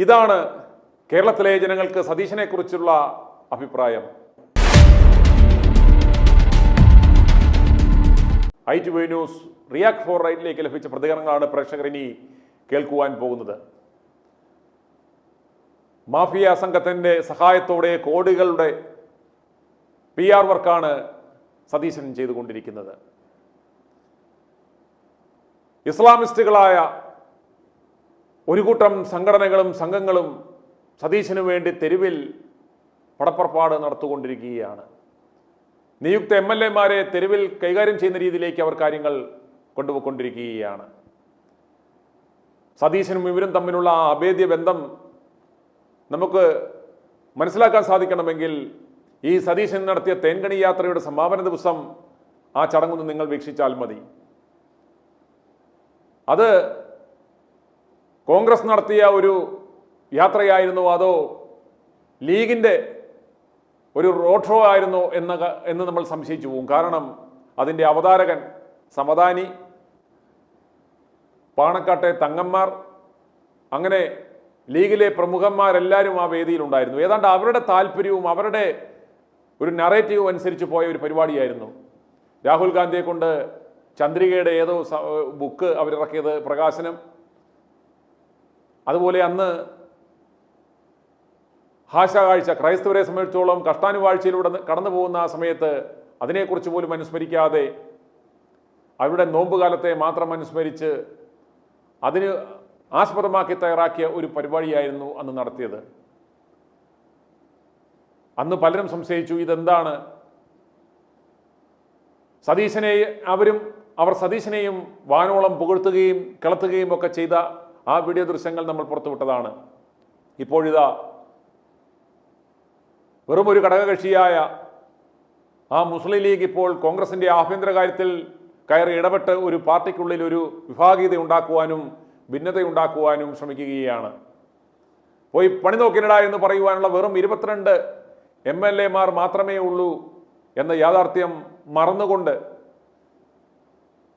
ഇതാണ് കേരളത്തിലെ ജനങ്ങൾക്ക് സതീശനെ കുറിച്ചുള്ള അഭിപ്രായം. ITV ന്യൂസ് റിയാക്ട് ഫോർ റൈറ്റിലേക്ക് ലഭിച്ച പ്രതികരണങ്ങളാണ് പ്രേക്ഷകർ ഇനി കേൾക്കുവാൻ പോകുന്നത്. മാഫിയ സംഘത്തിൻ്റെ സഹായത്തോടെ കോടികളുടെ PR വർക്കാണ് സതീശൻ ചെയ്തുകൊണ്ടിരിക്കുന്നത്. ഇസ്ലാമിസ്റ്റുകളായ ഒരു കൂട്ടം സംഘടനകളും സംഘങ്ങളും സതീശനു വേണ്ടി തെരുവിൽ പടപ്പുറപ്പാട് നടത്തിക്കൊണ്ടിരിക്കുകയാണ്. നിയുക്ത MLA-മാരെ തെരുവിൽ കൈകാര്യം ചെയ്യുന്ന രീതിയിലേക്ക് അവർ കാര്യങ്ങൾ കൊണ്ടുപോയിക്കൊണ്ടിരിക്കുകയാണ്. സതീശനും ഇവരും തമ്മിലുള്ള ആ അഭേദ്യ ബന്ധം നമുക്ക് മനസ്സിലാക്കാൻ സാധിക്കണമെങ്കിൽ ഈ സതീശൻ നടത്തിയ തേൻകണി യാത്രയുടെ സമാപന ദിവസം ആ ചടങ്ങൊന്ന് നിങ്ങൾ വീക്ഷിച്ചാൽ മതി. അത് കോൺഗ്രസ് നടത്തിയ ഒരു യാത്രയായിരുന്നോ അതോ ലീഗിൻ്റെ ഒരു റോഡ് ഷോ ആയിരുന്നോ എന്ന് നമ്മൾ സംശയിച്ചു പോകും. കാരണം അതിൻ്റെ അവതാരകൻ സമദാനി, പാണക്കാട്ടെ തങ്ങന്മാർ, അങ്ങനെ ലീഗിലെ പ്രമുഖന്മാരെല്ലാവരും ആ വേദിയിലുണ്ടായിരുന്നു. ഏതാണ്ട് അവരുടെ താല്പര്യവും അവരുടെ ഒരു നറേറ്റീവും അനുസരിച്ച് പോയ ഒരു പരിപാടിയായിരുന്നു. രാഹുൽ ഗാന്ധിയെ കൊണ്ട് ചന്ദ്രികയുടെ ഏതോ ബുക്ക് അവരിറക്കിയത് പ്രകാശനം, അതുപോലെ അന്ന് ഹാശകാഴ്ച ക്രൈസ്തവരെ സംബന്ധിച്ചോളം കഷ്ടാനുവാഴ്ചയിലൂടെ കടന്നു പോകുന്ന ആ സമയത്ത് അതിനെക്കുറിച്ച് പോലും അനുസ്മരിക്കാതെ അവരുടെ നോമ്പുകാലത്തെ മാത്രം അനുസ്മരിച്ച് അതിന് ആസ്പദമാക്കി തയ്യാറാക്കിയ ഒരു പരിപാടിയായിരുന്നു അന്ന് നടത്തിയത്. അന്ന് പലരും സംശയിച്ചു ഇതെന്താണ്, സതീശനെ അവർ സതീശനെയും വാനോളം പുകഴ്ത്തുകയും കിളത്തുകയും ഒക്കെ ചെയ്ത ആ വീഡിയോ ദൃശ്യങ്ങൾ നമ്മൾ പുറത്തുവിട്ടതാണ്. ഇപ്പോഴിതാ വെറും ഒരു ഘടകകക്ഷിയായ ആ മുസ്ലിം ലീഗ് ഇപ്പോൾ കോൺഗ്രസിൻ്റെ ആഭ്യന്തര കാര്യത്തിൽ കയറി ഇടപെട്ട് ഒരു പാർട്ടിക്കുള്ളിൽ ഒരു വിഭാഗീയത ഉണ്ടാക്കുവാനും ഭിന്നതയുണ്ടാക്കുവാനും ശ്രമിക്കുകയാണ്. പോയി പണി നോക്കിനിട എന്ന് പറയുവാനുള്ള വെറും 22 MLA-മാർ മാത്രമേ ഉള്ളൂ എന്ന യാഥാർത്ഥ്യം മറന്നുകൊണ്ട്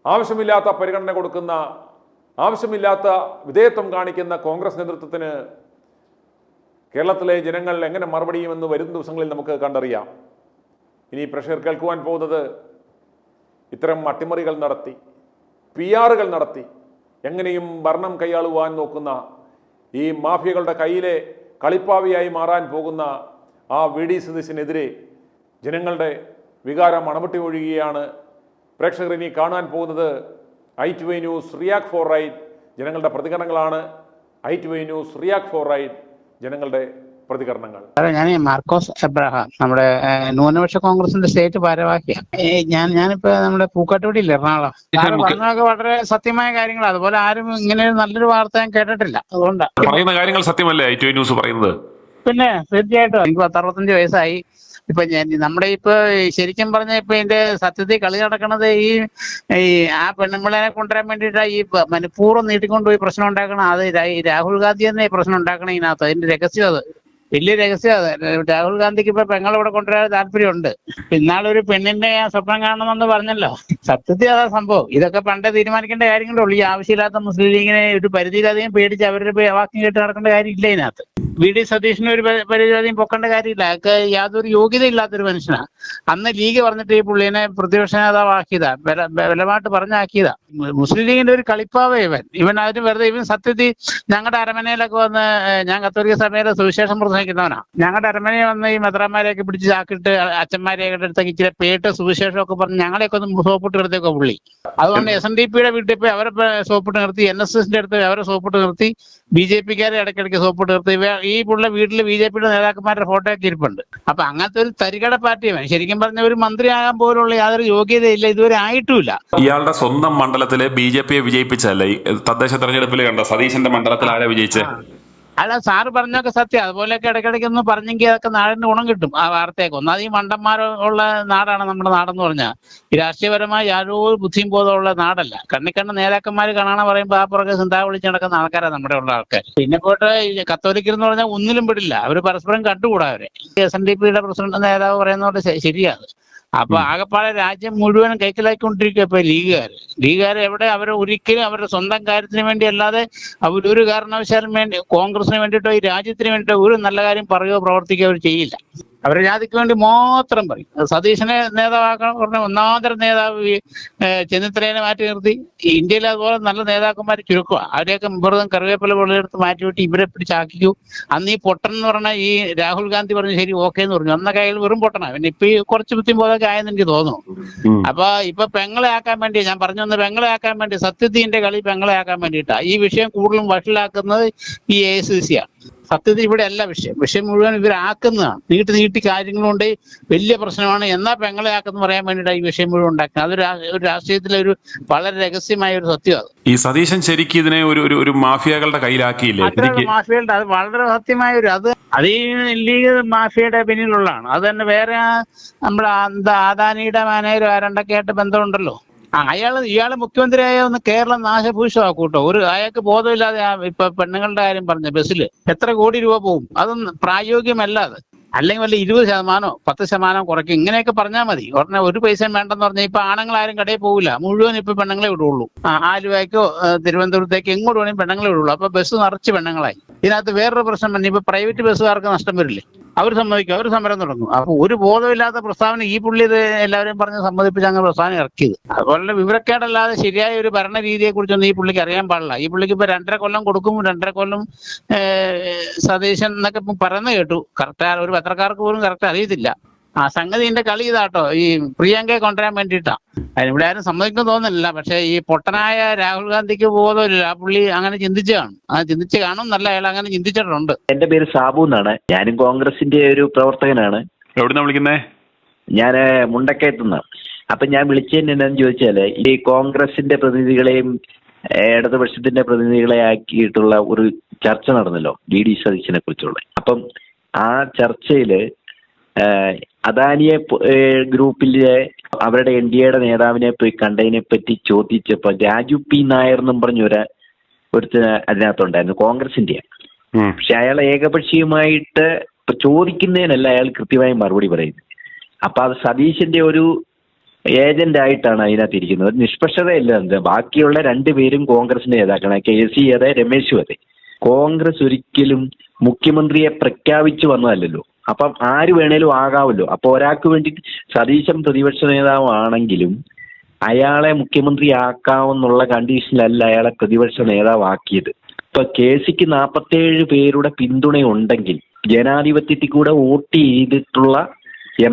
ആവശ്യമില്ലാത്ത പരിഗണന കൊടുക്കുന്ന, ആവശ്യമില്ലാത്ത വിധേയത്വം കാണിക്കുന്ന കോൺഗ്രസ് നേതൃത്വത്തിന് കേരളത്തിലെ ജനങ്ങൾ എങ്ങനെ മറുപടി ചെയ്യുമെന്ന് വരും ദിവസങ്ങളിൽ നമുക്ക് കണ്ടറിയാം. ഇനി പ്രേക്ഷകർ കേൾക്കുവാൻ പോകുന്നത് ഇത്തരം അട്ടിമറികൾ നടത്തി PR-കൾ നടത്തി എങ്ങനെയും ഭരണം കൈയാളുവാൻ നോക്കുന്ന ഈ മാഫിയകളുടെ കയ്യിലെ കളിപ്പാവിയായി മാറാൻ പോകുന്ന ആ VD സതീശനെതിരെ ജനങ്ങളുടെ വികാരം അണപൊട്ടി ഒഴുകുകയാണ്. പ്രേക്ഷകർ ഇനി കാണാൻ പോകുന്നത് ITV news react for right ജനങ്ങളുടെ പ്രതികരണങ്ങളാണ്. ITV news react for right ജനങ്ങളുടെ പ്രതികരണങ്ങൾ. ഞാൻ മാർക്കോസ് എബ്രഹാം, നമ്മുടെ ന്യൂനപക്ഷ കോൺഗ്രസിന്റെ സ്റ്റേറ്റ് ഭാരവാഹിയാണ്. ഞാനിപ്പോ നമ്മുടെ പൂക്കാട്ടുപടിയില്ല, എറണാകുളം. പറഞ്ഞതൊക്കെ വളരെ സത്യമായ കാര്യങ്ങൾ. അതുപോലെ ആരും ഇങ്ങനെ നല്ലൊരു വാർത്ത ഞാൻ കേട്ടിട്ടില്ല. അതുകൊണ്ടാണ് പറയുന്ന കാര്യങ്ങൾ സത്യമല്ലേ ITV ന്യൂസ് പറയുന്നത്? പിന്നെ തീർച്ചയായിട്ടും എനിക്ക് 65 വയസ്സായി. ഇപ്പൊ നമ്മുടെ ഇപ്പൊ ശരിക്കും പറഞ്ഞ ഇപ്പൊ ഇതിന്റെ സത്യത്തിൽ കളി നടക്കണത് ഈ ആ പെണ്ണുമ്പിളെ കൊണ്ടുവരാൻ വേണ്ടിയിട്ടാ ഈ മനഃപൂർവ്വം നീട്ടിക്കൊണ്ടുപോയി പ്രശ്നം ഉണ്ടാക്കണം. അത് രാഹുൽ ഗാന്ധി തന്നെ പ്രശ്നം ഉണ്ടാക്കണം ഇതിനകത്ത്. അതിന്റെ രഹസ്യം അത് വലിയ രഹസ്യം. രാഹുൽ ഗാന്ധിക്ക് ഇപ്പൊ പെങ്ങളിവിടെ കൊണ്ടുവരാൻ താല്പര്യമുണ്ട്. ഇന്നാളൊരു പെണ്ണിന്റെ സ്വപ്നം കാണണമെന്ന് പറഞ്ഞല്ലോ. സത്യത്തിൽ അതാ സംഭവം. ഇതൊക്കെ പണ്ടേ തീരുമാനിക്കേണ്ട കാര്യങ്ങളേ ഉള്ളൂ. ഈ ആവശ്യമില്ലാത്ത മുസ്ലിം ലീഗിനെ ഒരു പരിധിയിലധികം പേടിച്ച് അവരുടെ വാക്യം കേട്ട് നടക്കേണ്ട കാര്യമില്ല ഇതിനകത്ത്. VD സതീശന് ഒരു പരിധിയിലധികം പൊക്കേണ്ട കാര്യമില്ല. അതൊക്കെ യാതൊരു യോഗ്യത ഇല്ലാത്തൊരു മനുഷ്യനാണ്. അന്ന് ലീഗ് പറഞ്ഞിട്ട് ഈ പുള്ളിനെ പ്രതിപക്ഷ നേതാവാക്കിയതാ, ബലമായിട്ട് പറഞ്ഞാക്കിയതാ. മുസ്ലിം ലീഗിന്റെ ഒരു കളിപ്പാവേ ഇവൻ അതിന് വെറുതെ ഇവൻ സത്യത്തിൽ ഞങ്ങളുടെ അരമനയിലൊക്കെ വന്ന്, ഞാൻ കത്തോലിക്ക സഭയിലെ സുവിശേഷം പ്രസംഗിക്കുന്നവനാ, ഞങ്ങളുടെ അരമനയെ വന്ന് ഈ മെത്രാന്മാരെയൊക്കെ പിടിച്ച് ചാക്കിട്ട് അച്ഛന്മാരെയൊക്കെ അടുത്തേക്ക് ഇച്ചിരി പേട്ട് സുവിശേഷമൊക്കെ പറഞ്ഞ് ഞങ്ങളെയൊക്കെ ഒന്ന് സോപ്പിട്ട് നിർത്തിയൊക്കെ പുള്ളി. അതുകൊണ്ട് SNDP-യുടെ വീട്ടിൽ പോയി അവരെ സോപ്പിട്ട് നിർത്തി, NSS-ന്റെ അടുത്ത് അവരെ സോപ്പിട്ട് നിർത്തി, BJP-ക്കാരെ ഇടയ്ക്കിടയ്ക്ക് സോപ്പിട്ട് നിർത്തി. ഈ പുള്ള വീട്ടില് BJP-യുടെ നേതാക്കന്മാരുടെ ഫോട്ടോ ഒക്കെ ഇരിപ്പുണ്ട്. അപ്പൊ അങ്ങനത്തെ ഒരു തരികട പാർട്ടിയാണ്. ശരിക്കും പറഞ്ഞ ഒരു മന്ത്രിയാകാൻ പോലുള്ള യാതൊരു യോഗ്യതയില്ല, ഇതുവരെ ആയിട്ടുമില്ല. ഇയാളുടെ സ്വന്തം മണ്ഡലത്തില് BJP-യെ വിജയിപ്പിച്ചല്ലേ തദ്ദേശ തെരഞ്ഞെടുപ്പിൽ കണ്ട സതീശന്റെ മണ്ഡലത്തിൽ ആരാ വിജയിച്ചേ? അല്ല, സാറ് പറഞ്ഞൊക്കെ സത്യം. അതുപോലെയൊക്കെ ഇടയ്ക്കിടയ്ക്ക് ഒന്ന് പറഞ്ഞെങ്കിൽ അതൊക്കെ നാടിന് ഗുണം കിട്ടും. ആ വാർത്തയൊക്കെ ഒന്നാമത് ഈ മണ്ടന്മാരുള്ള നാടാണ് നമ്മുടെ നാടെന്ന് പറഞ്ഞാൽ. ഈ രാഷ്ട്രീയപരമായി യാതൊരു ബുദ്ധിയും ബോധമുള്ള നാടല്ല. കണ്ണിക്കണ്ട നേതാക്കന്മാർ കാണാൻ പറയുമ്പോൾ ആ പുറകെ ചിന്താ വിളിച്ച് നടക്കുന്ന ആൾക്കാരാണ് നമ്മുടെ ഉള്ള ആൾക്കാർ. പിന്നെ പോയിട്ട് കത്തോലിക്കരെന്ന് പറഞ്ഞാൽ ഒന്നിലും പെടില്ല. അവർ പരസ്പരം കണ്ടുകൂടാ. അവരെ SNDP-യുടെ പ്രസിഡന്റ് നേതാവ് പറയുന്നതുകൊണ്ട് ശരിയാണ്. അപ്പൊ ആകെപ്പാടെ രാജ്യം മുഴുവനും കൈക്കലാക്കിക്കൊണ്ടിരിക്കുക ഇപ്പൊ ലീഗുകാർ എവിടെ അവർ ഒരിക്കലും അവരുടെ സ്വന്തം കാര്യത്തിന് വേണ്ടി അല്ലാതെ അവരൊരു കാരണവശാലും വേണ്ടി കോൺഗ്രസിന് വേണ്ടിയിട്ടോ ഈ രാജ്യത്തിന് വേണ്ടിയിട്ടോ ഒരു നല്ല കാര്യം പറയുകയോ പ്രവർത്തിക്കുകയോ അവർ ചെയ്യില്ല. അവരുടെ ജാതിക്ക് വേണ്ടി മാത്രം പറയും. സതീശനെ നേതാവാക്കണം പറഞ്ഞ ഒന്നാന്തരം നേതാവ് ചെന്നിത്തലേനെ മാറ്റി നിർത്തി. ഇന്ത്യയിൽ അതുപോലെ നല്ല നേതാക്കന്മാർ ചുരുക്കുക. അവരെയൊക്കെ വെറുതെ കറിവേപ്പില വെള്ളെടുത്ത് മാറ്റിവിട്ട് ഇവരെ പിടിച്ചാക്കിക്കൂ. അന്ന് ഈ പൊട്ടൻ എന്ന് പറഞ്ഞാൽ ഈ രാഹുൽ ഗാന്ധി പറഞ്ഞു ശരി ഓക്കെ എന്ന് പറഞ്ഞു. അന്നൊക്കെ അയാൾ വെറും പൊട്ടനാ. പിന്നെ ഇപ്പൊ ഈ കുറച്ച് ബുദ്ധിയും പോലൊക്കെ ആയെന്ന് എനിക്ക് തോന്നുന്നു. അപ്പൊ ഇപ്പൊ പെങ്ങളെ ആക്കാൻ വേണ്ടി ഞാൻ പറഞ്ഞു വന്ന് പെങ്ങളെ ആക്കാൻ വേണ്ടി സത്യത്തിന്റെ കളി പെങ്ങളെ ആക്കാൻ വേണ്ടിയിട്ടാ ഈ വിഷയം കൂടുതലും വഷളാക്കുന്നത് ഈ AICC ആണ്. സത്യത്തിൽ ഇവിടെ അല്ല വിഷയം മുഴുവൻ ഇവരാക്കുന്നതാണ്. നീട്ടി കാര്യങ്ങളുണ്ട്, വലിയ പ്രശ്നമാണ്. എന്നാ പെങ്ങളെ ആക്കെന്ന് പറയാൻ വേണ്ടിയിട്ടാണ് ഈ വിഷയം മുഴുവൻ ഉണ്ടാക്കുന്നത്. ഒരു രാഷ്ട്രീയത്തിലെ ഒരു വളരെ രഹസ്യമായ ഒരു സത്യം അത്. ഈ സതീശൻ ശരിക്കും ഇതിനെ ഒരു മാഫിയകളുടെ കയ്യിലാക്കിയില്ലേ? മാഫിയകളുടെ അത് വളരെ സത്യമായ അത് ഈ ലീഗ് മാഫിയയുടെ പിന്നിലുള്ളതാണ്. അത് തന്നെ വേറെ നമ്മുടെ അദാനിയുടെ മാനേജരും ആരണ്ടൊക്കെ ആയിട്ട് ബന്ധമുണ്ടല്ലോ. ഇയാള് മുഖ്യമന്ത്രിയായ ഒന്ന് കേരളം നാശഭൂഷമാക്കൂട്ടോ. അയാൾക്ക് ബോധമില്ലാതെ ഇപ്പൊ പെണ്ണുങ്ങളുടെ കാര്യം പറഞ്ഞ ബസ്സിൽ എത്ര കോടി രൂപ പോകും? അതൊന്നും പ്രായോഗികമല്ല അത്. അല്ലെങ്കിൽ വല്ല 20% 10% കുറയ്ക്കും. ഇങ്ങനെയൊക്കെ പറഞ്ഞാൽ മതി. ഉടനെ ഒരു പൈസയും വേണ്ടെന്ന് പറഞ്ഞാൽ ഇപ്പൊ ആണുങ്ങളാരും കടയിൽ പോകില്ല. മുഴുവൻ ഇപ്പൊ പെണ്ണുങ്ങളെ വിടുള്ളൂ. ആലുവയ്ക്കോ തിരുവനന്തപുരത്തേക്ക് എങ്ങോട്ട് വേണമെങ്കിൽ പെണ്ണുങ്ങളെ വിടുള്ളൂ. അപ്പൊ ബസ് നിറച്ച് പെണ്ണുങ്ങളായി. ഇതിനകത്ത് വേറൊരു പ്രശ്നം തന്നെ, ഇപ്പൊ പ്രൈവറ്റ് ബസ്സുകാർക്ക് നഷ്ടം വരില്ലേ? അവർ സമ്മതിക്കും, അവർ സമരം തുടങ്ങും. അപ്പൊ ഒരു ബോധമില്ലാത്ത പ്രസ്താവന ഈ പുള്ളി ഇത് എല്ലാവരെയും പറഞ്ഞ് സമ്മതിപ്പിച്ച് അങ്ങനെ പ്രസ്താവന ഇറക്കിയത്. അതുപോലെ വിവരക്കേടല്ലാതെ ശരിയായ ഒരു ഭരണ രീതിയെ കുറിച്ചൊന്നും ഈ പുള്ളിക്ക് അറിയാൻ പാടില്ല. ഈ പുള്ളിക്ക് ഇപ്പൊ 2.5 കൊല്ലം കൊടുക്കും, 2.5 കൊല്ലം സതീശൻ എന്നൊക്കെ പറയുന്നത് കേട്ടു. കറക്റ്റ് ഒരു പത്രക്കാർക്ക് പോലും കറക്റ്റ് അറിയത്തില്ല. സംഗതിന്റെ കളി ഇതാട്ടോ, ഈ പ്രിയങ്കയെ കൊണ്ടുവരാൻ വേണ്ടിയിട്ടാ. അതിനിവിടെ ആരും സമ്മതിക്കുന്നു തോന്നുന്നില്ല. പക്ഷെ ഈ പൊട്ടനായ രാഹുൽ ഗാന്ധിക്ക് ബോധമില്ല. ആ പുള്ളി അങ്ങനെ ചിന്തിച്ചു കാണും എന്നല്ല, അയാൾ അങ്ങനെ ചിന്തിച്ചിട്ടുണ്ട്. എന്റെ പേര് സാബു എന്നാണ്. ഞാനും കോൺഗ്രസിന്റെ ഒരു പ്രവർത്തകനാണ്. എവിടുന്നാ വിളിക്കുന്നേ? ഞാൻ മുണ്ടക്കയത്തുനിന്നാണ്. അപ്പൊ ഞാൻ വിളിച്ചതിന് എന്താന്ന് ചോദിച്ചാല്, ഈ കോൺഗ്രസിന്റെ പ്രതിനിധികളെയും ഇടതുപക്ഷത്തിന്റെ പ്രതിനിധികളെ ആക്കിയിട്ടുള്ള ഒരു ചർച്ച നടന്നല്ലോ DD സതീശനെ കുറിച്ചുള്ള. അപ്പം ആ ചർച്ചയില് അദാനിയെ ഗ്രൂപ്പിലെ അവരുടെ NDAയുടെ നേതാവിനെ പോയി കണ്ടതിനെ പറ്റി ചോദിച്ചപ്പോ രാജു P. നായർ എന്നും ഒരുത്തിന് അതിനകത്തുണ്ടായിരുന്നു, കോൺഗ്രസിന്റെ. പക്ഷെ അയാൾ ഏകപക്ഷീയമായിട്ട് ചോദിക്കുന്നതിനല്ല അയാൾ കൃത്യമായി മറുപടി പറയുന്നത്. അപ്പൊ അത് സതീശന്റെ ഒരു ഏജന്റ് ആയിട്ടാണ് അതിനകത്ത് ഇരിക്കുന്നത്. നിഷ്പക്ഷതയില്ല. ബാക്കിയുള്ള 2 പേരും കോൺഗ്രസിന്റെ നേതാക്കളാണ്. KC അതെ, രമേശും അതെ. കോൺഗ്രസ് ഒരിക്കലും മുഖ്യമന്ത്രിയെ പ്രഖ്യാപിച്ചു വന്നതല്ലല്ലോ. അപ്പം ആര് വേണേലും ആകാമല്ലോ. അപ്പൊ ഒരാൾക്ക് വേണ്ടി സതീശൻ പ്രതിപക്ഷ നേതാവാണെങ്കിലും അയാളെ മുഖ്യമന്ത്രി ആക്കാമെന്നുള്ള കണ്ടീഷനിലല്ല അയാളെ പ്രതിപക്ഷ നേതാവാക്കിയത്. ഇപ്പൊ KCക്ക് 47 പേരുടെ പിന്തുണയുണ്ടെങ്കിൽ ജനാധിപത്യത്തിൽ കൂടെ വോട്ട് ചെയ്തിട്ടുള്ള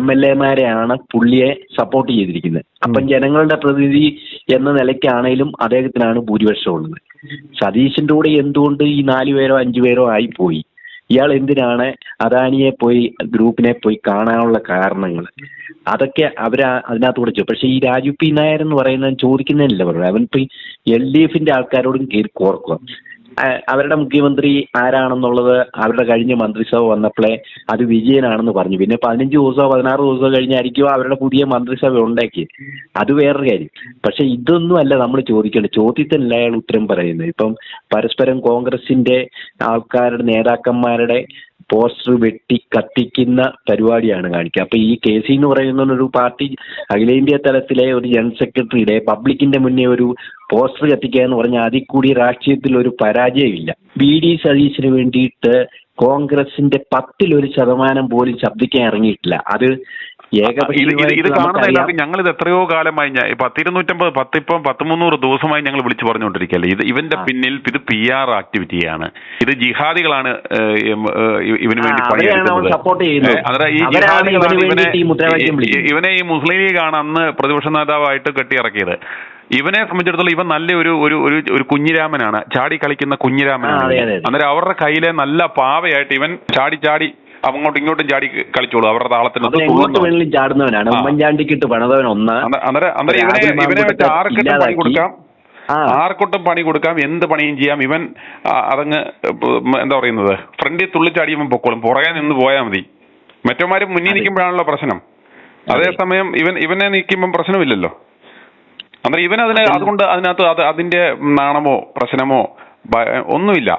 MLA-മാരെയാണ് പുള്ളിയെ സപ്പോർട്ട് ചെയ്തിരിക്കുന്നത്. അപ്പം ജനങ്ങളുടെ പ്രതിനിധി എന്ന നിലയ്ക്കാണേലും അദ്ദേഹത്തിനാണ് ഭൂരിപക്ഷം ഉള്ളത്. സതീശന്റെ കൂടെ എന്തുകൊണ്ട് ഈ 4 പേരോ 5 പേരോ ആയിപ്പോയി? ഇയാൾ എന്തിനാണ് അദാനിയെ പോയി ഗ്രൂപ്പിനെ പോയി കാണാനുള്ള കാരണങ്ങൾ അതൊക്കെ അതിനകത്ത് കൊടുത്തു. പക്ഷെ ഈ രാജു P. നായർ എന്ന് പറയുന്നത് ചോദിക്കുന്നതിനല്ല പറയുന്നത്. അവൻ ഇപ്പൊ LDFന്റെ ആൾക്കാരോടും കയറി കോർക്കുക. അവരുടെ മുഖ്യമന്ത്രി ആരാണെന്നുള്ളത് അവരുടെ കഴിഞ്ഞ മന്ത്രിസഭ വന്നപ്പോഴേ അത് വിജയനാണെന്ന് പറഞ്ഞു. പിന്നെ 15 ദിവസമോ 16 ദിവസമോ കഴിഞ്ഞായിരിക്കും അവരുടെ പുതിയ മന്ത്രിസഭ ഉണ്ടാക്കിയത്. അത് വേറൊരു കാര്യം. പക്ഷെ ഇതൊന്നും അല്ല നമ്മൾ ചോദിക്കേണ്ടത്. ചോദ്യത്തിനല്ല അയാൾ ഉത്തരം പറയുന്നത്. ഇപ്പം പരസ്പരം കോൺഗ്രസിന്റെ ആൾക്കാരുടെ നേതാക്കന്മാരുടെ പോസ്റ്റർ വെട്ടി കത്തിക്കുന്ന പരിപാടിയാണ് കാണിക്കുക. അപ്പൊ ഈ KC എന്ന് പറയുന്ന ഒരു പാർട്ടി അഖിലേന്ത്യാ തലത്തിലെ ഒരു ജനറൽ സെക്രട്ടറിയുടെ പബ്ലിക്കിന്റെ മുന്നേ ഒരു പോസ്റ്റർ കത്തിക്കുക എന്ന് പറഞ്ഞാൽ അതിൽ കൂടി രാഷ്ട്രീയത്തിൽ ഒരു പരാജയമില്ല. BD സതീശന് വേണ്ടിയിട്ട് കോൺഗ്രസിന്റെ 10% പോലും ശബ്ദിക്കാൻ ഇറങ്ങിയിട്ടില്ല. അത് ഇത് കാണുന്ന ഞങ്ങൾ ഇത് എത്രയോ കാലമായി 10-250 ഇപ്പം 100-300 ദിവസമായി ഞങ്ങൾ വിളിച്ചു പറഞ്ഞുകൊണ്ടിരിക്കുകയല്ലേ. ഇവന്റെ പിന്നിൽ ഇത് PR ആക്ടിവിറ്റിയാണ്. ഇത് ജിഹാദികളാണ് ഇവന് വേണ്ടി പണിയെടുക്കുന്നത്. ഇവനെ ഈ മുസ്ലിം ലീഗാണ് അന്ന് പ്രതിപക്ഷ നേതാവായിട്ട് കെട്ടിയിറക്കിയത്. ഇവനെ സംബന്ധിച്ചിടത്തോളം ഇവൻ നല്ല ഒരു കുഞ്ഞിരാമനാണ്, ചാടി കളിക്കുന്ന കുഞ്ഞിരാമനാണ്. അന്നേരം അവരുടെ കയ്യിലെ നല്ല പാവയായിട്ട് ഇവൻ ചാടി അങ്ങോട്ടും ഇങ്ങോട്ടും ചാടി കളിച്ചോളൂ അവരുടെ താളത്തിന്. ചാടുന്നവനാണ് ഉമ്മൻചാണ്ടിക്കിട്ട് പണിതവൻ ഒന്ന്. ഇവനെ വെച്ച് ആർക്കൊട്ടും പണി കൊടുക്കാം, എന്ത് പണിയും ചെയ്യാം. ഇവൻ അതങ്ങ് എന്താ പറയുന്നത്, ഫ്രണ്ടിൽ തുള്ളിച്ചാടി ഇവൻ പൊക്കോളും, പുറകെ നിന്ന് പോയാൽ മതി. മറ്റന്മാരും മുന്നിൽ നിൽക്കുമ്പോഴാണല്ലോ പ്രശ്നം. അതേസമയം ഇവനെ നിൽക്കുമ്പം പ്രശ്നമില്ലല്ലോ. അന്നേരം ഇവൻ അതുകൊണ്ട് അതിനകത്ത് അതിന്റെ നാണമോ പ്രശ്നമോ ഒന്നുമില്ല.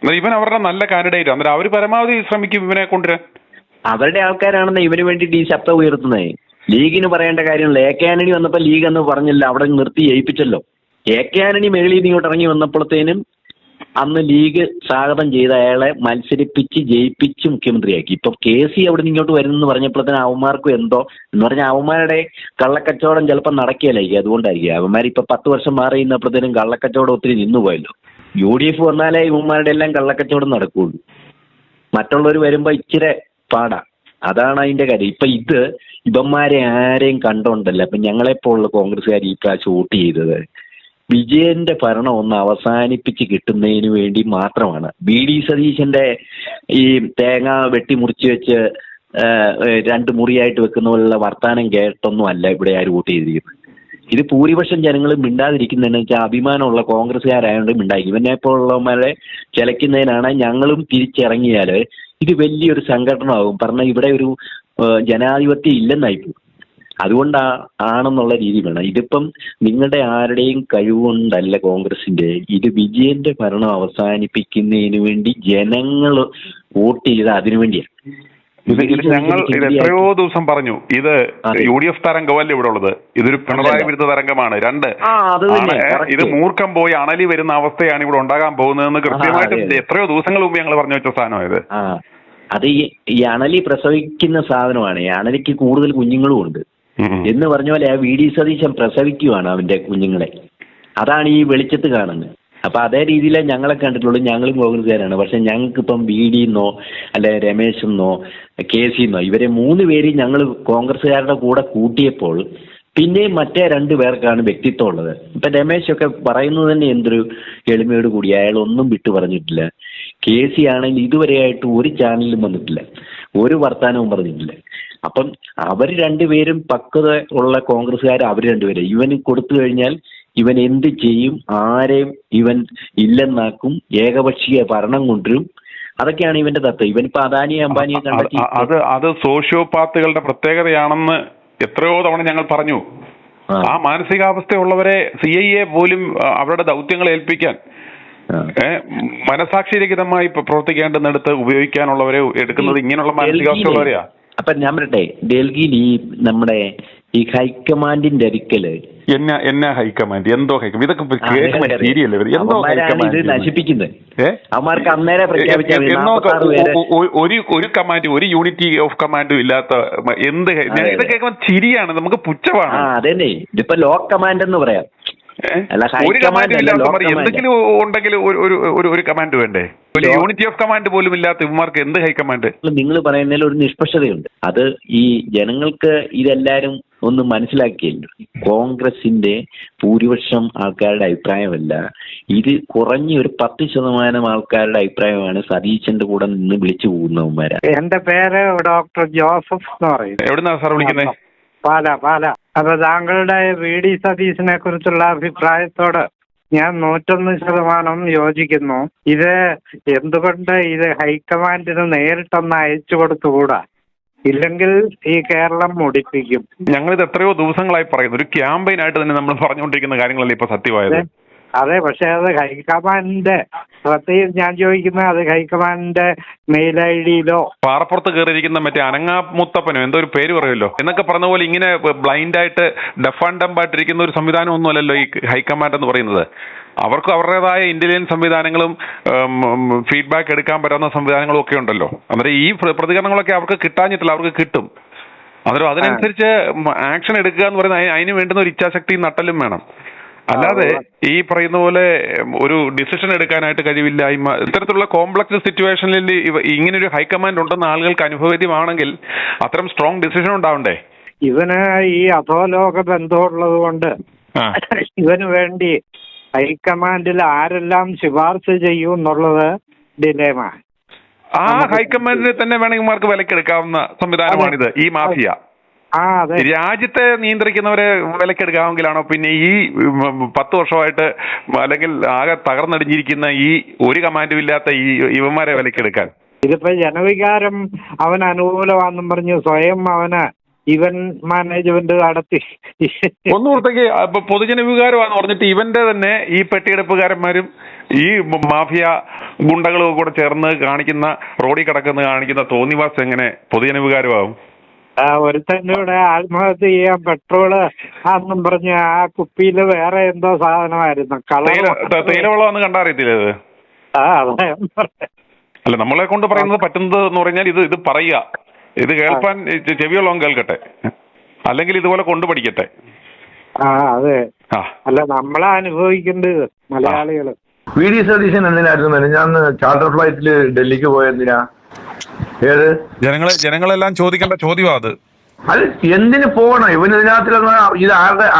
ഇവൻ അവരുടെ നല്ല കാൻഡിഡേറ്റ്. അന്നേരം അവർ പരമാവധി ശ്രമിക്കും ഇവനെ കൊണ്ടുവരാൻ. അവരുടെ ആൾക്കാരാണെന്ന് ഇവന് വേണ്ടിയിട്ട് ഈ ശബ്ദം ഉയർത്തുന്നത്. ലീഗിന് പറയേണ്ട കാര്യമില്ല. AK ആന്റണി വന്നപ്പോൾ ലീഗ് എന്ന് പറഞ്ഞില്ല, അവിടെ നിർത്തി ജയിപ്പിച്ചല്ലോ. AK ആന്റണി മേളിൽ നിന്ന് ഇങ്ങോട്ട് ഇറങ്ങി വന്നപ്പോഴത്തേനും അന്ന് ലീഗ് സ്വാഗതം ചെയ്ത് അയാളെ മത്സരിപ്പിച്ച് ജയിപ്പിച്ച് മുഖ്യമന്ത്രിയാക്കി. ഇപ്പൊ KC അവിടെ നിന്ന് ഇങ്ങോട്ട് വരുന്നെന്ന് പറഞ്ഞപ്പോഴത്തേനും അവന്മാർക്കും എന്തോ എന്ന് പറഞ്ഞാൽ അവന്മാരുടെ കള്ളക്കച്ചവടം ചിലപ്പോൾ നടക്കുകയില്ലായിരിക്കും. അതുകൊണ്ടായിരിക്കും അവന്മാർ ഇപ്പൊ 10 വർഷം മാറി നിന്നപ്പോഴത്തേനും കള്ളക്കച്ചവടം ഒത്തിരി നിന്നുപോയല്ലോ. UDF വന്നാലേ ഇവന്മാരുടെ എല്ലാം കള്ളക്കച്ചവടം നടക്കുകയുള്ളൂ. മറ്റുള്ളവർ വരുമ്പോ ഇച്ചിരി പാടാ. അതാണ് അതിന്റെ കാര്യം. ഇപ്പൊ ഇവന്മാരെ ആരെയും കണ്ടോണ്ടല്ല ഇപ്പൊ ഞങ്ങളെപ്പോലുള്ള കോൺഗ്രസ്സുകാർ ഈ പ്രാവശ്യം വോട്ട് ചെയ്തത് വിജയന്റെ ഭരണം ഒന്ന് അവസാനിപ്പിച്ച് കിട്ടുന്നതിന് വേണ്ടി മാത്രമാണ്. VD സതീശന്റെ ഈ തേങ്ങ വെട്ടിമുറിച്ച് വെച്ച് 2 മുറിയായിട്ട് വെക്കുന്ന പോലുള്ള വർത്താനം കേട്ടൊന്നും അല്ല ഇവിടെ ആര് വോട്ട് ചെയ്തിരിക്കുന്നത്. ഇത് ഭൂരിപക്ഷം ജനങ്ങൾ മിണ്ടാതിരിക്കുന്നതെന്ന് വെച്ചാൽ അഭിമാനമുള്ള കോൺഗ്രസ്സുകാരായതുകൊണ്ട് മിണ്ടായി. ഇവനെപ്പോലുള്ളവന്മാരെ ചിലയ്ക്കുന്നതിനാണ് ഞങ്ങളും തിരിച്ചിറങ്ങിയാൽ ഇത് വലിയൊരു സംഘടനമാകും. പറഞ്ഞാൽ ഇവിടെ ഒരു ജനാധിപത്യം ഇല്ലെന്നായിപ്പോകും. അതുകൊണ്ടാണെന്നുള്ള രീതി വേണം. ഇതിപ്പം നിങ്ങളുടെ ആരുടെയും കഴിവുകൊണ്ടല്ല കോൺഗ്രസിന്റെ, ഇത് വിജയന്റെ ഭരണം അവസാനിപ്പിക്കുന്നതിന് വേണ്ടി ജനങ്ങൾ വോട്ട് ചെയ്ത് അതിനു വേണ്ടിയാണ്. ഞങ്ങൾ എത്രയോ ദിവസം പറഞ്ഞു ഇത് UDF തരംഗമല്ല ഇവിടെ ഉള്ളത്, ഇതൊരു പിണറായി വിരുദ്ധ തരംഗമാണ്. ഇത് മൂർഖം പോയി അണലി വരുന്ന അവസ്ഥയാണ് ഇവിടെ ഉണ്ടാകാൻ പോകുന്നതെന്ന് കൃത്യമായിട്ട് എത്രയോ ദിവസങ്ങൾ മുമ്പ് ഞങ്ങൾ പറഞ്ഞു വെച്ച സാധനമായത്. അത് ഈ അണലി പ്രസവിക്കുന്ന സാധനമാണ്. ഈ അണലിക്ക് കൂടുതൽ കുഞ്ഞുങ്ങളും ഉണ്ട് എന്ന് പറഞ്ഞ പോലെ VD സതീശൻ പ്രസവിക്കുവാണ് അവന്റെ കുഞ്ഞുങ്ങളെ. അതാണ് ഈ വെളിച്ചത്ത് കാണുന്നത്. അപ്പൊ അതേ രീതിയിലേ ഞങ്ങളെ കണ്ടിട്ടുള്ളൂ. ഞങ്ങളും കോൺഗ്രസ്സുകാരാണ്. പക്ഷെ ഞങ്ങൾക്കിപ്പം VD എന്നോ അല്ലെ രമേശ് എന്നോ KC എന്നോ ഇവരെ 3 പേരും ഞങ്ങൾ കോൺഗ്രസ്സുകാരുടെ കൂടെ കൂട്ടിയപ്പോൾ പിന്നെയും മറ്റേ 2 പേർക്കാണ് വ്യക്തിത്വം ഉള്ളത്. ഇപ്പൊ രമേശൊക്കെ പറയുന്നത് തന്നെ എന്തൊരു എളിമയോട് കൂടി, അയാൾ ഒന്നും വിട്ടു പറഞ്ഞിട്ടില്ല. KC ആണെങ്കിൽ ഇതുവരെയായിട്ട് ഒരു ചാനലിലും വന്നിട്ടില്ല, ഒരു വർത്താനവും പറഞ്ഞിട്ടില്ല. അപ്പം അവർ 2 പേരും പക്വത ഉള്ള കോൺഗ്രസ്സുകാർ. അവർ 2 പേരും ഇവന് കൊടുത്തു കഴിഞ്ഞാൽ ഇവൻ എന്ത് ചെയ്യും, ആരെയും ഇവൻ ഇല്ലെന്നാക്കും, ഏകപക്ഷീയ ഭരണം കൊണ്ടുവരും. അതൊക്കെയാണ് ഇവന്റെ തത്വം. ഇവനിപ്പോ അദാനിയെ അംബാനിയെ കണ്ടെത്തി അത് സോഷ്യോപാത്തുകളുടെ പ്രത്യേകതയാണെന്ന് എത്രയോ തവണ ഞങ്ങൾ പറഞ്ഞു. ആ മാനസികാവസ്ഥയുള്ളവരെ CIA പോലും അവരുടെ ദൗത്യങ്ങൾ ഏൽപ്പിക്കാൻ മനസാക്ഷിരഹിതമായി പ്രവർത്തിക്കേണ്ടുന്നിടത്ത് ഉപയോഗിക്കാനുള്ളവരെ എടുക്കുന്നത് ഇങ്ങനെയുള്ള മാനസികാവസ്ഥയുള്ളവരെയാ. അപ്പൊ ഞാൻ പറയട്ടെ, ഡൽഹിയിൽ ഈ നമ്മുടെ ഈ ഹൈക്കമാൻഡിന്റെ ഒരിക്കല് എന്നാ ഹൈക്കമാൻഡ് എന്തോ ഹൈക്കമാൻഡ് ഇതൊക്കെ നശിപ്പിക്കുന്നത് അവന്മാർക്ക് അന്നേരം പ്രഖ്യാപിച്ചാൽ ഒരു കമാൻഡ്, ഒരു യൂണിറ്റി ഓഫ് കമാൻഡും ഇല്ലാത്ത ഇതൊക്കെ ചിരിയാണ്, നമുക്ക് പുച്ഛമാണ്. അതന്നെ, ഇതിപ്പോ ലോ കമാൻഡ് എന്ന് പറയാം. ഒരു കമാൻഡും ഇല്ലാത്ത എന്തെങ്കിലും ഉണ്ടെങ്കിൽ ഒരു കമാൻഡ് വേണ്ടേ? ഒരു യൂണിറ്റി ഓഫ് കമാൻഡ് പോലും ഇല്ലാത്ത ഇവന്മാർക്ക് എന്ത് ഹൈക്കമാൻഡ്? നിങ്ങൾ പറയുന്നതിൽ ഒരു നിഷ്പക്ഷതയുണ്ട്. അത് ഈ ജനങ്ങൾക്ക് ഇതെല്ലാരും ഒന്ന് മനസ്സിലാക്കിയല്ലോ. കോൺഗ്രസിന്റെ ഭൂരിപക്ഷം ആൾക്കാരുടെ അഭിപ്രായമല്ല ഇത്, കുറഞ്ഞ ഒരു 10% ആൾക്കാരുടെ അഭിപ്രായമാണ് സതീശന്റെ കൂടെ നിന്ന് വിളിച്ചു പോകുന്നവന്മാരാ. എന്റെ പേര് ഡോക്ടർ ജോസഫ് എന്ന് പറയും. എവിടുന്നാ സാർ വിളിക്കുന്നത്? പാല. അപ്പൊ താങ്കളുടെ VD സതീശനെ കുറിച്ചുള്ള അഭിപ്രായത്തോട് ഞാൻ 101% യോജിക്കുന്നു. ഇത് എന്തുകൊണ്ട് ഇത് ഹൈക്കമാൻഡിന് നേരിട്ടൊന്ന് അയച്ചു കൊടുത്തുകൂടാ? ഇല്ലെങ്കിൽ ഈ കേരളം മുടിപ്പിക്കും. ഞങ്ങളിത് എത്രയോ ദിവസങ്ങളായി പറയുന്നു. ഒരു ക്യാമ്പയിനായിട്ട് തന്നെ നമ്മൾ പറഞ്ഞുകൊണ്ടിരിക്കുന്ന കാര്യങ്ങളല്ലേ ഇപ്പൊ സത്യമായത്. അതെ, പക്ഷെ അത് ഹൈക്കമാൻഡിന്റെ പ്രത്യേകം ഞാൻ ചോദിക്കുന്നത്, അത് ഹൈക്കമാൻഡിന്റെ മെയിൽ ID-യിലോ പാറപ്പുറത്ത് കയറിയിരിക്കുന്ന മറ്റേ അനങ്ങാ മുത്തപ്പനോ എന്തോ ഒരു പേര് പറയുമല്ലോ എന്നൊക്കെ പറഞ്ഞ പോലെ ഇങ്ങനെ ബ്ലൈൻഡായിട്ട് ഡഫ് ആൻഡ് ഡംബ് ആയിട്ടിരിക്കുന്ന ഒരു സംവിധാനം ഒന്നുമല്ലല്ലോ ഈ ഹൈക്കമാൻഡ് എന്ന് പറയുന്നത്. അവർക്ക് അവരുടേതായ ഇന്റലിജൻസ് സംവിധാനങ്ങളും ഫീഡ്ബാക്ക് എടുക്കാൻ പറ്റുന്ന സംവിധാനങ്ങളും ഒക്കെ ഉണ്ടല്ലോ. അന്നേരം ഈ പ്രതികരണങ്ങളൊക്കെ അവർക്ക് കിട്ടാഞ്ഞിട്ടില്ല, അവർക്ക് കിട്ടും. അന്നേരം അതിനനുസരിച്ച് ആക്ഷൻ എടുക്കുക എന്ന് പറയുന്നത് അതിന് വേണ്ടുന്ന ഒരു ഇച്ഛാശക്തിയും നട്ടലും വേണം. അല്ലാതെ ഈ പറയുന്ന പോലെ ഒരു ഡിസിഷൻ എടുക്കാനായിട്ട് കഴിവില്ലായ്മ, ഇത്തരത്തിലുള്ള കോംപ്ലക്സ് സിറ്റുവേഷനിൽ ഇങ്ങനൊരു ഹൈക്കമാൻഡ് ഉണ്ടെന്ന് ആളുകൾക്ക് അനുഭവേദ്യമാണെങ്കിൽ അത്തരം സ്ട്രോങ് ഡിസിഷൻ ഉണ്ടാവണ്ടേ? ഇവന് ഈ അധോലോക ബന്ധമുള്ളത് കൊണ്ട് ഇവന് വേണ്ടി ഹൈക്കമാൻഡിൽ ആരെല്ലാം ശുപാർശ ചെയ്യും എന്നുള്ളത് ഡിലേമ. ആ ഹൈക്കമാൻഡിനെ തന്നെ വേണമെങ്കിൽ മാർക്ക് വിലക്കെടുക്കാവുന്ന സംവിധാനമാണിത് ഈ മാഫിയ. രാജ്യത്തെ നിയന്ത്രിക്കുന്നവരെ വിലക്കെടുക്കാമെങ്കിലാണോ പിന്നെ ഈ 10 വർഷമായിട്ട് അല്ലെങ്കിൽ ആകെ തകർന്നടിഞ്ഞിരിക്കുന്ന ഈ ഒരു കമാൻഡും ഇല്ലാത്ത ഈ ഇവന്മാരെ വിലക്കെടുക്കാൻ? ഇതിപ്പോ ജനവികാരം അവന് അനുകൂലമാണെന്നും പറഞ്ഞ് സ്വയം അവന് ഇവൻ മാനേജ്മെന്റ് നടത്തി ഒന്നുകൂടത്തേക്ക് പൊതുജന വികാരമാണെന്ന് പറഞ്ഞിട്ട് ഇവന്റെ തന്നെ ഈ പെട്ടിയെടുപ്പുകാരന്മാരും ഈ മാഫിയ ഗുണ്ടകളും കൂടെ ചേർന്ന് കാണിക്കുന്ന റോഡിൽ കിടക്കുന്ന കാണിക്കുന്ന തോന്നിവാസം എങ്ങനെ പൊതുജന വികാരമാകും? ഒരുത്തൻ്റെ കൂടെ ആത്മഹത്യ ചെയ്യാൻ പെട്രോള് ആന്നും പറഞ്ഞ് ആ കുപ്പിയില് വേറെ എന്തോ സാധനമായിരുന്നു തേയിലവെള്ളം കണ്ടറിയത്തില്ല അത്. അതാ അല്ല, നമ്മളെ കൊണ്ട് പറയുന്നത് പറ്റുന്നത് എന്ന് പറഞ്ഞാൽ ഇത് പറയുക, ഇത് കേൾപ്പാൻ ചെവിയുള്ളവൻ കേൾക്കട്ടെ, അല്ലെങ്കിൽ ഇതുപോലെ കൊണ്ടു പഠിക്കട്ടെ. അതെ. അല്ല, നമ്മളെ അനുഭവിക്കേണ്ടത് മലയാളികള്. വി.ഡി. സതീശൻ എന്തിനായിരുന്നു ഞാൻ ചാർട്ടർ ഫ്ലൈറ്റില് ഡൽഹിക്ക് പോയെന്തിനാ? ഏത് ജനങ്ങളെല്ലാം ചോദിക്കേണ്ട ചോദ്യമാ അത്. അത് എന്തിനു പോകണം? ഇവന് ഇതിനകത്തുള്ള ഇത്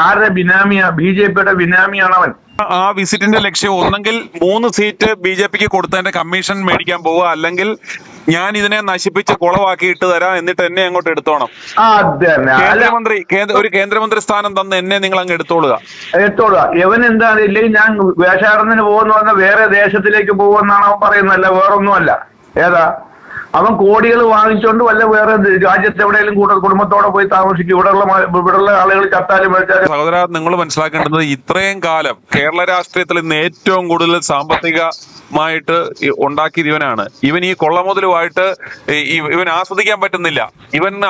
ആരുടെ ബിനാമിയാ? ബി.ജെ.പിയുടെ ബിനാമിയാണ് അവൻ. ആ വിസിറ്റിന്റെ ലക്ഷ്യം ഒന്നെങ്കിൽ 3 സീറ്റ് BJPക്ക് കൊടുത്തതിന്റെ കമ്മീഷൻ മേടിക്കാൻ പോവുക, അല്ലെങ്കിൽ ഞാൻ ഇതിനെ നശിപ്പിച്ച് കുളവാക്കിയിട്ട് തരാം, എന്നിട്ട് എന്നെ അങ്ങോട്ട് എടുത്തോണം. ഒരു കേന്ദ്രമന്ത്രി സ്ഥാനം തന്ന് എന്നെ നിങ്ങൾ അങ്ങ് എടുത്തോളുക. ഇവൻ എന്താ, ഇല്ലെങ്കിൽ ഞാൻ വേഷാടനത്തിന് പോകുന്ന പറഞ്ഞാൽ വേറെ ദേശത്തിലേക്ക് പോകുമെന്നാണ് അവൻ പറയുന്നത്, അല്ല വേറൊന്നുമല്ല. ഏതാ അവൻ കോടികൾ വാങ്ങിച്ചുകൊണ്ട് വല്ല വേറെ രാജ്യത്ത് എവിടെയെങ്കിലും കുടുംബത്തോടെ പോയി താമസിക്കും. ഇവിടെയുള്ള ആളുകൾ ചത്താലും വെച്ചാലും. സഹോദര, നിങ്ങൾ മനസ്സിലാക്കേണ്ടത് ഇത്രയും കാലം കേരള രാഷ്ട്രീയത്തിൽ ഇന്ന് ഏറ്റവും കൂടുതൽ സാമ്പത്തികമായിട്ട് ഉണ്ടാക്കിയത് ഇവനാണ്. ഇവൻ ഈ കൊള്ളമുതലുമായിട്ട് ഇവൻ ആസ്വദിക്കാൻ പറ്റുന്നില്ല.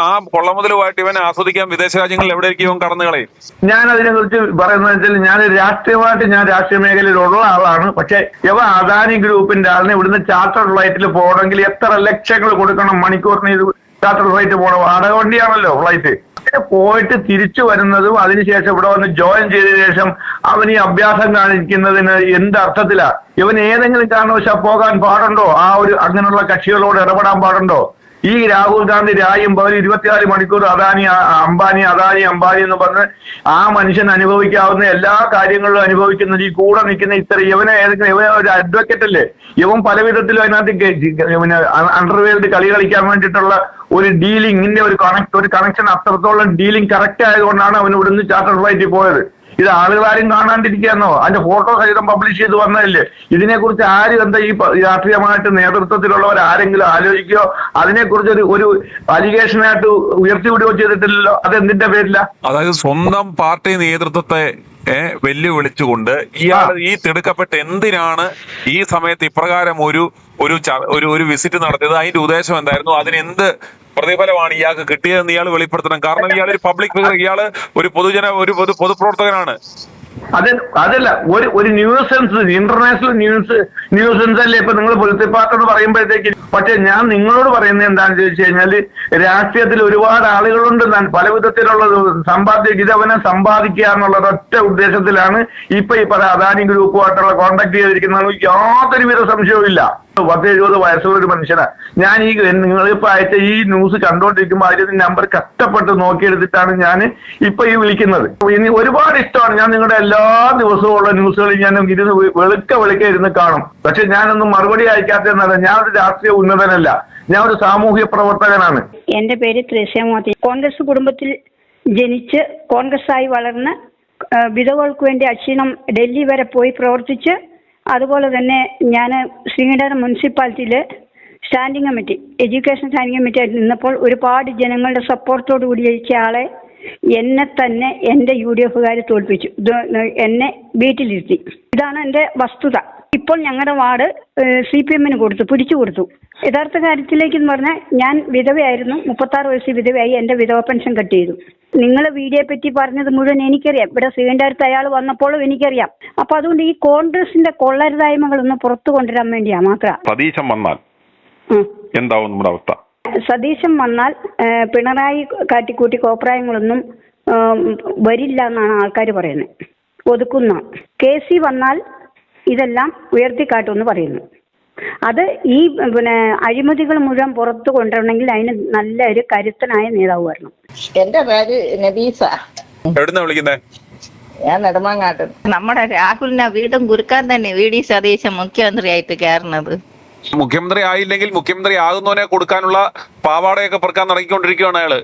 ആ കൊള്ളമുതലുമായിട്ട് ഇവൻ ആസ്വദിക്കാൻ വിദേശ രാജ്യങ്ങളിൽ എവിടേക്ക് ഇവൻ കടന്നു കളയും. ഞാൻ അതിനെ കുറിച്ച് പറയുന്നത് വെച്ചാൽ ഞാൻ രാഷ്ട്രീയ മേഖലയിലുള്ള ആളാണ്. പക്ഷെ ഇവ അദാനി ഗ്രൂപ്പിന്റെ ആളിനെ ഇവിടുന്ന് ചാർട്ടർ ഫ്ലൈറ്റിൽ പോകണമെങ്കിൽ എത്ര ലക്ഷങ്ങൾ കൊടുക്കണം മണിക്കൂറിന്? ഇത് ചാർട്ടർ ഫ്ലൈറ്റ് പോകണം, വാടക വണ്ടിയാണല്ലോ ഫ്ലൈറ്റ്. പോയിട്ട് തിരിച്ചു വരുന്നതും അതിനുശേഷം ഇവിടെ വന്ന് ജോയിൻ ചെയ്തതിനു ശേഷം അവൻ ഈ അഭ്യാസം കാണിക്കുന്നതിന് എന്ത് അർത്ഥത്തിലാ? ഇവൻ ഏതെങ്കിലും കാരണവശാൽ പോകാൻ പാടുണ്ടോ? അങ്ങനെയുള്ള കക്ഷികളോട് ഇടപെടാൻ പാടുണ്ടോ? ഈ രാഹുൽ ഗാന്ധി രായും പകൽ 24 മണിക്കൂർ അദാനി അംബാനി എന്ന് പറഞ്ഞ് ആ മനുഷ്യൻ അനുഭവിക്കാവുന്ന എല്ലാ കാര്യങ്ങളിലും അനുഭവിക്കുന്നത് ഈ കൂടെ നിൽക്കുന്ന ഇവൻ ഒരു അഡ്വക്കേറ്റ് അല്ലേ? ഇവൻ പല വിധത്തിലും അതിനകത്ത് അണ്ടർവേൾഡ് കളി കളിക്കാൻ വേണ്ടിയിട്ടുള്ള ഒരു ഡീലിംഗിന്റെ ഒരു കണക്ഷൻ അത്രത്തോളം ഡീലിംഗ് കറക്റ്റ് ആയതുകൊണ്ടാണ് അവൻ ഇവിടുന്ന് ചാർട്ടർ ഫ്ലൈറ്റിൽ പോയത്. ഇത് ആളുകളാരും കാണാണ്ടിരിക്കാന്നോ? അതിന്റെ ഫോട്ടോ സഹിതം പബ്ലിഷ് ചെയ്ത് വന്നതല്ലേ? ഇതിനെക്കുറിച്ച് ആരും എന്താ ഈ രാഷ്ട്രീയമായിട്ട് നേതൃത്വത്തിലുള്ളവർ ആരെങ്കിലും ആലോചിക്കുകയോ അതിനെക്കുറിച്ച് ഒരു അലിഗേഷനായിട്ട് ഉയർത്തിവിടുകയോ ചെയ്തിട്ടില്ലല്ലോ? അതെന്തിന്റെ പേരില്ല? അതായത് സ്വന്തം പാർട്ടി നേതൃത്വത്തെ വെല്ലുവിളിച്ചുകൊണ്ട് ഈ തിടുക്കപ്പെട്ട് എന്തിനാണ് ഈ സമയത്ത് ഇപ്രകാരം ഒരു വിസിറ്റ് നടത്തിയത്? അതിന്റെ ഉദ്ദേശം എന്തായിരുന്നു? അതിനെന്ത് പ്രതിഫലമാണ് ഇയാൾക്ക് കിട്ടിയതെന്ന് ഇയാൾ വെളിപ്പെടുത്തണം. കാരണം ഇയാൾ ഒരു പബ്ലിക് ഫിഗർ, ഇയാള് ഒരു പൊതുപ്രവർത്തകനാണ്. അതല്ല, ഒരു ന്യൂസൻസ്, ഇന്റർനാഷണൽ ന്യൂസൻസ് അല്ലേ ഇപ്പൊ നിങ്ങൾ പൊളിറ്റിക്കൽ പാർട്ടി എന്ന് പറയുമ്പോഴത്തേക്ക്. പക്ഷെ ഞാൻ നിങ്ങളോട് പറയുന്നത് എന്താണെന്ന് ചോദിച്ചു കഴിഞ്ഞാല്, രാഷ്ട്രീയത്തിൽ ഒരുപാട് ആളുകളുണ്ട്, പല വിധത്തിലുള്ള ഇതവനെ സമ്പാദിക്കുക എന്നുള്ള ഒറ്റ ഉദ്ദേശത്തിലാണ് ഇപ്പൊ ഈ അദാനി ഗ്രൂപ്പുമായിട്ടുള്ള കോണ്ടാക്ട് ചെയ്തിരിക്കുന്നത്. യാതൊരുവിധ സംശയവും ഇല്ല. 10-70 വയസ്സുള്ള ഒരു മനുഷ്യനാ ഞാൻ. നിങ്ങളിപ്പോ അയച്ച ഈ ന്യൂസ് കണ്ടോണ്ടിരിക്കുമ്പോൾ അതിന്റെ നമ്പർ കഷ്ടപ്പെട്ട് നോക്കിയെടുത്തിട്ടാണ് ഞാൻ ഇപ്പൊ ഈ വിളിക്കുന്നത്. ഇനി ഒരുപാട് ഇഷ്ടമാണ്, ഞാൻ നിങ്ങളുടെ എല്ലാ ദിവസവും ഉള്ള ന്യൂസുകൾ ഞാൻ വെളുക്ക ഇരുന്ന് കാണും. പക്ഷെ ഞാനൊന്നും മറുപടി അയക്കാത്തതെന്നല്ല. ഞാൻ ഒരു രാഷ്ട്രീയ ഉന്നതനല്ല, ഞാൻ ഒരു സാമൂഹ്യ പ്രവർത്തകനാണ്. എന്റെ പേര് ത്രേസ്യാമോത്തി. കോൺഗ്രസ് കുടുംബത്തിൽ ജനിച്ച് കോൺഗ്രസ്സായി വളർന്ന് വിധവകൾക്ക് വേണ്ടി അക്ഷീണം ഡൽഹി വരെ പോയി പ്രവർത്തിച്ച്, അതുപോലെ തന്നെ ഞാൻ ശ്രീകണ്ഠപുരം മുനിസിപ്പാലിറ്റിയിൽ standing committee, education standing committee ആയിട്ട് നിന്നപ്പോൾ ഒരുപാട് ജനങ്ങളുടെ സപ്പോർട്ടോട് കൂടി ജയിച്ച ആളെ എന്നെ തന്നെ എൻ്റെ UDF തോൽപ്പിച്ചു, എന്നെ വീട്ടിലിരുത്തി. ഇതാണ് എൻ്റെ വസ്തുത. ഇപ്പോൾ ഞങ്ങളുടെ വാർഡ് CPM-ന് പിടിച്ചു കൊടുത്തു. യഥാർത്ഥ കാര്യത്തിലേക്ക് എന്ന് പറഞ്ഞാൽ ഞാൻ വിധവയായിരുന്നു, 36 വയസ്സ് വിധവയായി. എൻ്റെ വിധവ പെൻഷൻ കട്ട് ചെയ്തു. നിങ്ങൾ വീഡിയോയെ പറ്റി പറഞ്ഞത് മുഴുവൻ എനിക്കറിയാം. ഇവിടെ ശ്രീകണ്ഠപുരത്ത് അയാൾ വന്നപ്പോഴും എനിക്കറിയാം. അപ്പൊ അതുകൊണ്ട് ഈ കോൺഗ്രസിന്റെ കൊള്ളരുതായ്മകളൊന്ന് പുറത്തു കൊണ്ടുവരാൻ വേണ്ടിയാ മാത്രം. സതീശൻ വന്നാൽ എന്താവും നമ്മുടെ അവസ്ഥ? സതീശൻ വന്നാൽ പിണറായി കാട്ടിക്കൂട്ടി കോപ്രായങ്ങളൊന്നും വരില്ല എന്നാണ് ആൾക്കാർ പറയുന്നത്. ഒതുക്കുന്ന KC വന്നാൽ ഇതെല്ലാം ഉയർത്തിക്കാട്ടുമെന്ന് പറയുന്നു. അത് ഈ അഴിമതികൾ മുഴുവൻ പുറത്തു കൊണ്ടുവരണമെങ്കിൽ അതിന് നല്ലൊരു കരുത്തനായ നേതാവ് വരണം. എന്റെ പേര് നബീസ. എവിടുന്നാ വിളിക്കുന്നേ? ഞാൻ നെടുമങ്ങാട്ട്. നമ്മുടെ രാഹുലിനെ വീണ്ടും കുരുക്കാൻ തന്നെ VD സതീശൻ മുഖ്യമന്ത്രിയായിട്ട് കയറുന്നത്. മുഖ്യമന്ത്രി ആയില്ലെങ്കിൽ മുഖ്യമന്ത്രി ആകുന്നവനെ കൊടുക്കാനുള്ള പാവാടയൊക്കെ പെറുക്കാൻ നടക്കിക്കൊണ്ടിരിക്കുകയാണ് അയാള്.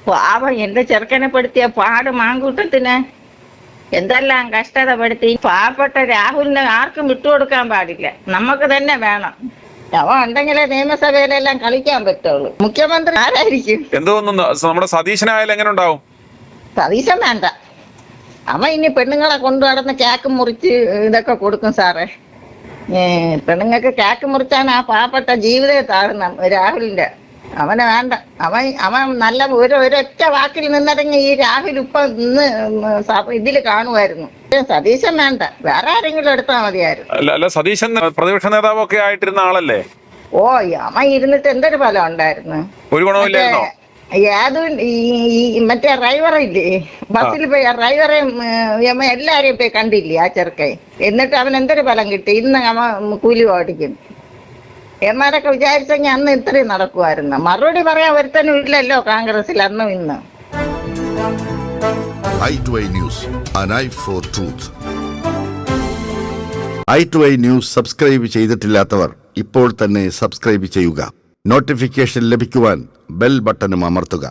പാവം എന്റെ ചെറുക്കനെ പെടുത്തിയ പാട് മാങ്കൂട്ടത്തിന് എന്തെല്ലാം കഷ്ടതപ്പെടുത്തി. പാവപ്പെട്ട രാഹുലിനെ ആർക്കും വിട്ടുകൊടുക്കാൻ പാടില്ല, നമുക്ക് തന്നെ വേണം. അവൻ ഉണ്ടെങ്കിലേ നിയമസഭയിലെല്ലാം കളിക്കാൻ പറ്റുള്ളൂ. മുഖ്യമന്ത്രി ആരായിരിക്കും? എന്തോന്നു നമ്മുടെ സതീശനായാലും എങ്ങനെ ഉണ്ടാവും? സതീശൻ വേണ്ട. അവൻ ഇനി പെണ്ണുങ്ങളെ കൊണ്ടു നടന്ന് കേക്ക് മുറിച്ച് ഇതൊക്കെ കൊടുക്കും സാറേ. പെണ്ണുങ്ങൾക്ക് കേക്ക് മുറിച്ചാണ് ആ പാവപ്പെട്ട ജീവിതം താഴ്ന്ന രാഹുലിന്റെ. അവനെ വേണ്ട. അവൻ നല്ല ഒരൊറ്റ വാക്കിൽ നിന്നിറങ്ങി ഈ രാഹുൽ ഇപ്പൊ ഇന്ന് ഇതിൽ കാണുമായിരുന്നു. സതീശൻ വേണ്ട, വേറെ ആരെങ്കിലും എടുത്താൽ മതിയായിരുന്നു. അല്ല സതീശൻ പ്രതിപക്ഷ നേതാവൊക്കെ ആയിട്ടിരുന്ന ആളല്ലേ? ഓ, അവൻ ഇരുന്നിട്ട് എന്തൊരു ഫലം ഉണ്ടായിരുന്നു? ഒരു ഗുണമില്ലായിരുന്നോ? മറ്റേ ഡ്രൈവറില്ലേ, ബസ്സിൽ പോയി ആ ഡ്രൈവറെയും എല്ലാരെയും പോയി കണ്ടില്ലേ ആ ചെറുക്കൻ? എന്നിട്ട് അവൻ എന്തൊരു ഫലം കിട്ടി? ഇന്ന് അവൻ കൂലി ഓടിക്കുന്നു. എമാരൊക്കെ വിചാരിച്ചെങ്കിൽ അന്ന് ഇത്രയും നടക്കുമായിരുന്നു. മറുപടി പറയാൻ ഒരുത്തനും ഇല്ലല്ലോ കോൺഗ്രസിൽ അന്നും ഇന്ന്. i2i News, an eye for truth. i2i News subscribe ചെയ്തിട്ടില്ലാത്തവർ ഇപ്പോൾ തന്നെ സബ്സ്ക്രൈബ് ചെയ്യുക. നോട്ടിഫിക്കേഷൻ ലഭിക്കുവാൻ ബെൽ ബട്ടണും അമർത്തുക.